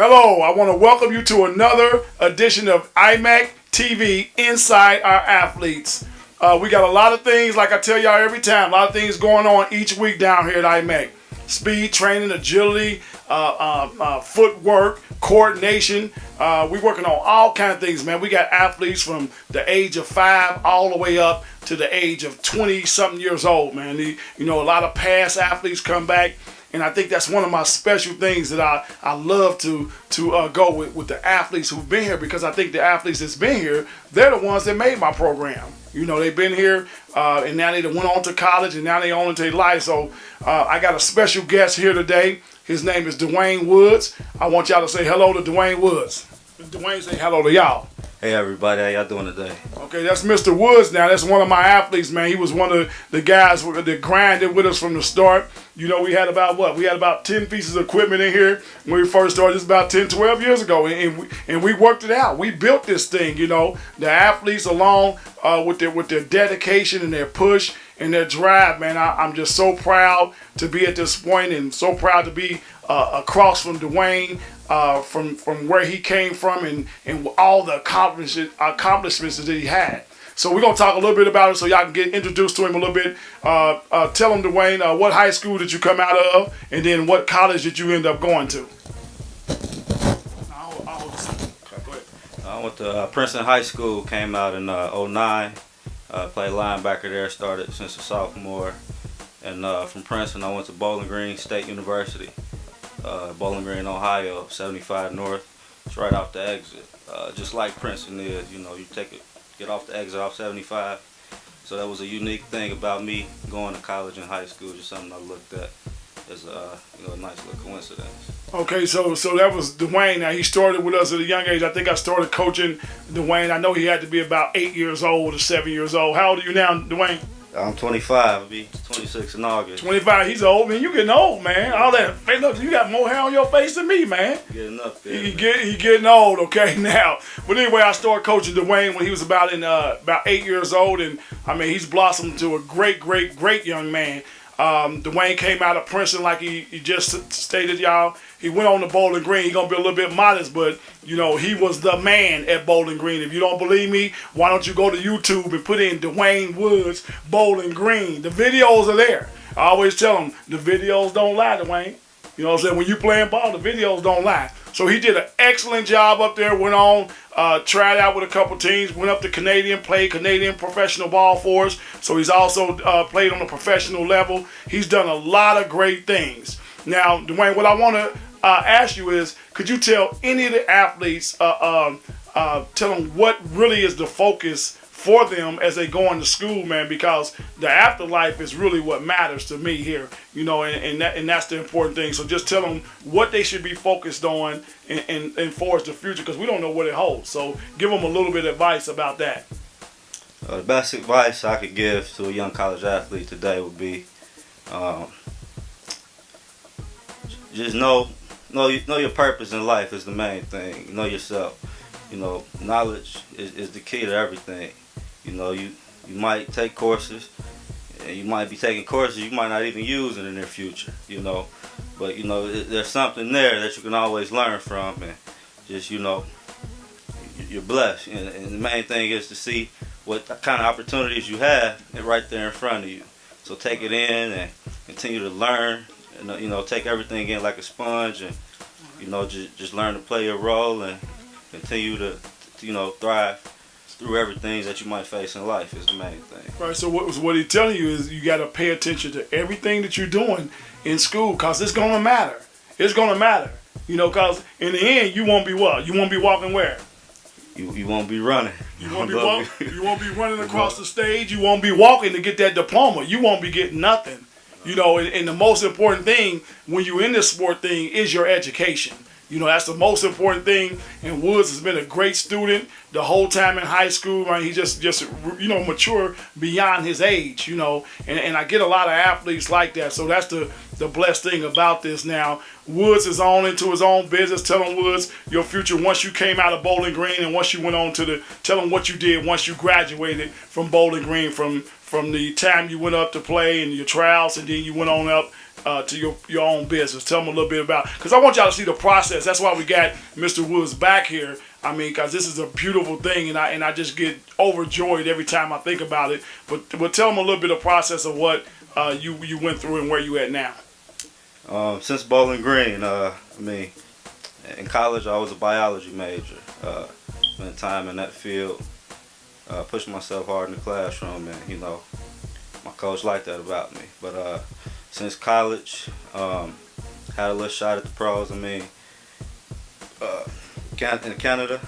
Hello, I want to welcome you to another edition of Imectv Inside Our Athletes. We got a lot of things, like I tell y'all every time, a lot of things going on each week down here at Imec. Speed training, agility, footwork, coordination. We're working on all kinds of things, man. We got athletes from the age of 5 all the way up to the age of 20-something years old, man. A lot of past athletes come back. And I think that's one of my special things that I love to go with the athletes who've been here, because I think the athletes that's been here, they're the ones that made my program. They've been here and now they went on to college and now they on into their life. So I got a special guest here today. His name is Dwayne Woods. I want y'all to say hello to Dwayne Woods. Dwayne, say hello to y'all. Hey everybody, how y'all doing today? Okay, that's Mr. Woods now. That's one of my athletes, man. He was one of the guys that grinded with us from the start. We had about 10 pieces of equipment in here when we first started. This about 10, 12 years ago, and we worked it out. We built this thing, The athletes, along with their dedication and their push and their drive, man. I'm just so proud to be at this point, and so proud to be across from Dwayne, from where he came from, and all the accomplishments that he had. So we're going to talk a little bit about it so y'all can get introduced to him a little bit. Tell him, Dwayne, what high school did you come out of, and then what college did you end up going to? I went to Princeton High School, came out in 09, played linebacker there, started since a sophomore. And from Princeton, I went to Bowling Green State University, Bowling Green, Ohio, 75 North. It's right off the exit, just like Princeton is. You get off the exit off 75. So that was a unique thing about me going to college and high school, just something I looked at as a nice little coincidence. Okay, so that was Dwayne. Now, he started with us at a young age. I think I started coaching Dwayne. I know he had to be about 8 years old or 7 years old. How old are you now, Dwayne? I'm 25. I'll be 26 in August. 25. He's old, man. You getting old, man. All that. Look, you got more hair on your face than me, man. Getting up there. He getting old. Okay, now. But anyway, I started coaching Dwayne when he was about 8 years old, and I mean he's blossomed to a great young man. Dwayne came out of Princeton, like he just stated, y'all. He went on to Bowling Green. He's going to be a little bit modest, but, he was the man at Bowling Green. If you don't believe me, why don't you go to YouTube and put in Dwayne Woods, Bowling Green. The videos are there. I always tell them, the videos don't lie, Dwayne. You know what I'm saying? When you playing ball, the videos don't lie. So he did an excellent job up there, went on, tried out with a couple teams, went up to Canadian, played Canadian professional ball for us. So he's also played on a professional level. He's done a lot of great things. Now, Dwayne, what I want to ask you is, could you tell any of the athletes, tell them what really is the focus for them as they go into school, man, because the afterlife is really what matters to me here, and that's the important thing. So just tell them what they should be focused on and forward the future, because we don't know what it holds. So give them a little bit of advice about that. The best advice I could give to a young college athlete today would be just know your purpose in life is the main thing. Know yourself. Knowledge is the key to everything. You might take courses, and you might be taking courses you might not even use in the near future, But, there's something there that you can always learn from, and just, you're blessed. And the main thing is to see what kind of opportunities you have right there in front of you. So take it in and continue to learn, and, take everything in like a sponge, and, just learn to play your role and continue to thrive through everything that you might face in life is the main thing. Right, so what he's telling you is you got to pay attention to everything that you're doing in school, because it's going to matter. It's going to matter, because in the end, you won't be what? You won't be walking where? You won't be running. You won't be running across the stage. You won't be walking to get that diploma. You won't be getting nothing. And the most important thing when you're in this sport thing is your education. That's the most important thing. And Woods has been a great student the whole time in high school. Right? He just mature beyond his age, And I get a lot of athletes like that. So that's the blessed thing about this now. Woods is on into his own business. Tell him, Woods, your future once you came out of Bowling Green and once you went on tell him what you did once you graduated from Bowling Green, from the time you went up to play and your trials, and then you went on up to your own business? Tell them a little bit about, because I want y'all to see the process. That's why we got Mr. Woods back here. I mean, because this is a beautiful thing, and I just get overjoyed every time I think about it. But tell them a little bit of process of what you went through and where you at now. Since Bowling Green, I mean, in college I was a biology major. Spent time in that field, pushed myself hard in the classroom, and you know, my coach liked that about me. But since college, had a little shot at the pros. I mean, in Canada.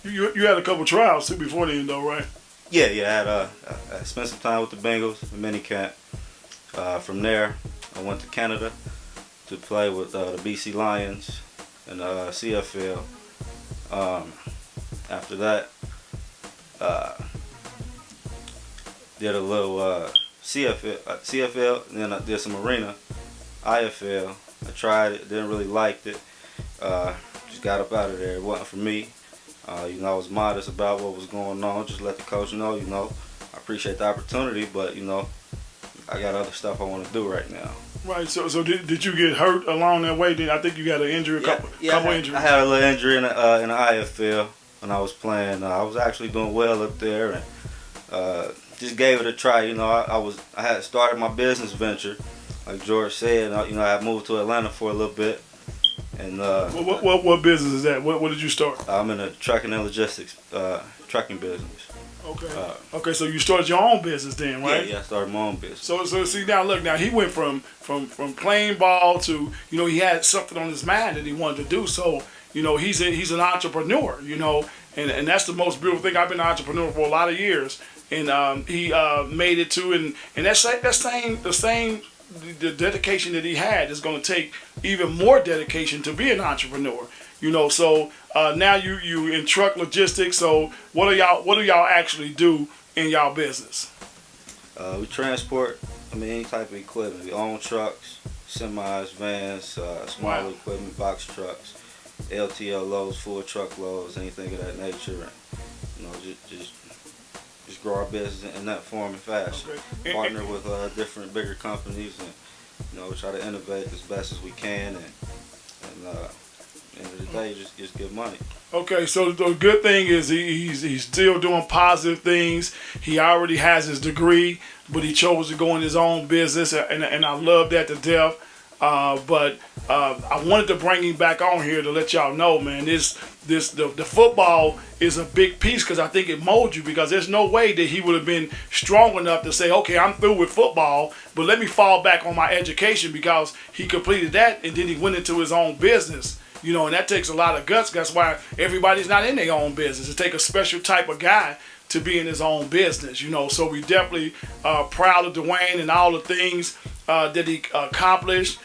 You had a couple trials too before then, though, right? Yeah. I spent some time with the Bengals in minicamp. From there, I went to Canada to play with the BC Lions and CFL. After that, did a little CFL, and then I did some arena, IFL. I tried it, didn't really like it. Just got up out of there. It wasn't for me. You know, I was modest about what was going on. Just let the coach know, you know, I appreciate the opportunity, but you know, I got other stuff I want to do right now. Right. So did you get hurt along that way? I think you got an injury, couple injuries. I had a little injury in the IFL when I was playing. I was actually doing well up there, and just gave it a try. You know, I had started my business venture, like George said. You know, I had moved to Atlanta for a little bit. And what business is that? What did you start? I'm in a trucking and logistics, trucking business. Okay. Okay, so you started your own business then, right? Yeah, I started my own business. So see now, look, now he went from playing ball to, you know, he had something on his mind that he wanted to do. So, you know, he's an entrepreneur, you know, and that's the most beautiful thing. I've been an entrepreneur for a lot of years, and he made it to, and the dedication that he had is going to take even more dedication to be an entrepreneur. You know, so now you in truck logistics. So what do y'all actually do in y'all business? We transport, I mean, any type of equipment. We own trucks, semis, vans, smaller equipment, box trucks, LTL loads, full truck loads, anything of that nature. And, you know, just grow our business in that form and fashion. Okay. Partner with different bigger companies, and you know, try to innovate as best as we can, and at the end of the day, just get money. Okay, so the good thing is he's still doing positive things. He already has his degree, but he chose to go in his own business, and I love that to death. But I wanted to bring him back on here to let y'all know, man, the football is a big piece, because I think it molds you, because there's no way that he would have been strong enough to say, okay, I'm through with football, but let me fall back on my education, because he completed that and then he went into his own business. You know, and that takes a lot of guts. That's why everybody's not in their own business. It takes a special type of guy to be in his own business, you know. So we definitely proud of Dwayne and all the things that he accomplished.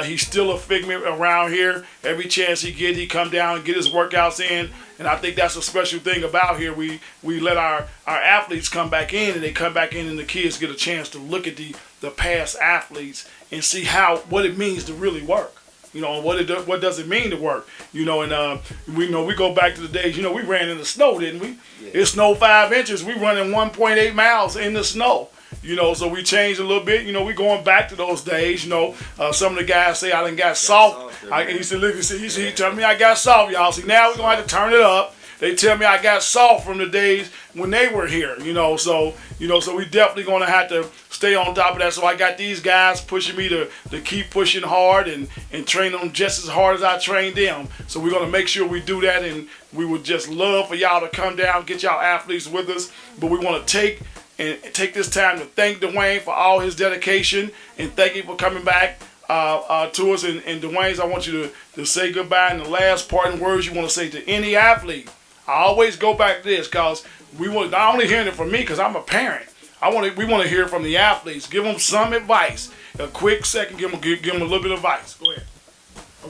He's still a figment around here. Every chance he get, he come down and get his workouts in. And I think that's a special thing about here. We let our athletes come back in, and they come back in, and the kids get a chance to look at the past athletes and see what it means to really work. You know, what does it mean to work? You know, and we go back to the days, you know, we ran in the snow, didn't we? Yeah. It snowed 5 inches. We running 1.8 miles in the snow. You know, so we changed a little bit. You know, we going back to those days. You know, some of the guys say I done got soft. He said, look, he telling me I got soft, y'all. See, now we're gonna have to turn it up. They tell me I got soft from the days when they were here, you know. So we definitely gonna have to stay on top of that. So I got these guys pushing me to keep pushing hard and train them just as hard as I trained them. So we're gonna make sure we do that, and we would just love for y'all to come down, get y'all athletes with us. But we want to take this time to thank Dwayne for all his dedication, and thank him for coming back to us. And Dwayne, I want you to say goodbye, and the last parting words you want to say to any athlete. I always go back to this, because we want not only hearing it from me, because I'm a parent. We want to hear it from the athletes. Give them some advice. A quick second, give them a little bit of advice. Go ahead.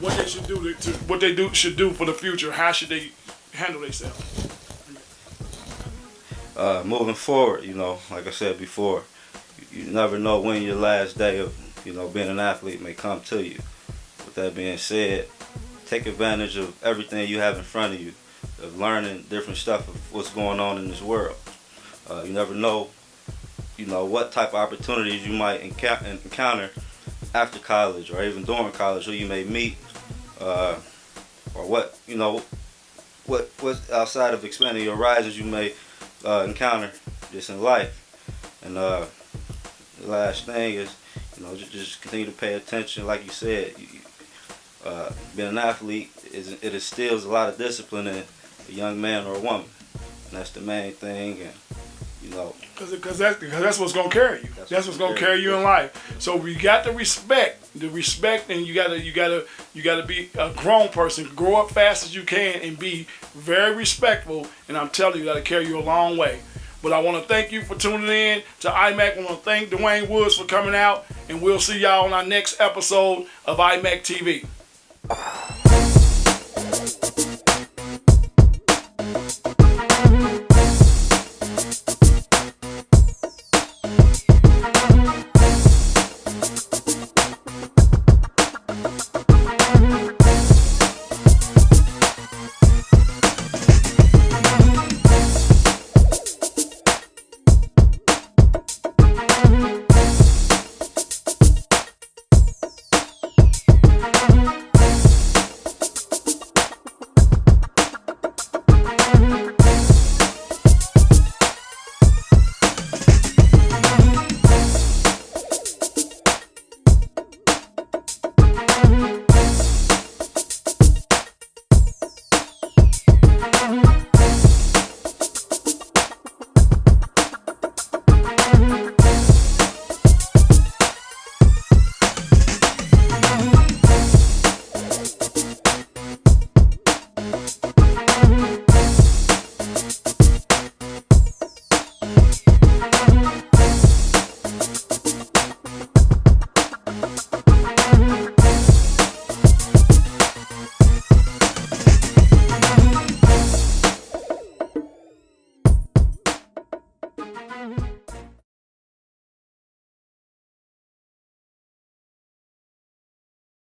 What they should do should do for the future. How should they handle themselves? Moving forward, you know, like I said before, you never know when your last day of, you know, being an athlete may come to you. With that being said, take advantage of everything you have in front of you, of learning different stuff of what's going on in this world. You never know, you know, what type of opportunities you might encounter after college or even during college, who you may meet, or what what outside of expanding your horizons you may encounter just in life. And the last thing is, just continue to pay attention. Like you said, being an athlete it instills a lot of discipline in a young man or a woman, and that's the main thing. And because that's what's gonna carry you. That's what's gonna carry you in life. So we got the respect, and you gotta be a grown person. Grow up fast as you can and be very respectful. And I'm telling you, that'll carry you a long way. But I want to thank you for tuning in to IMEC. I want to thank Dwayne Woods for coming out, and we'll see y'all on our next episode of IMEC TV.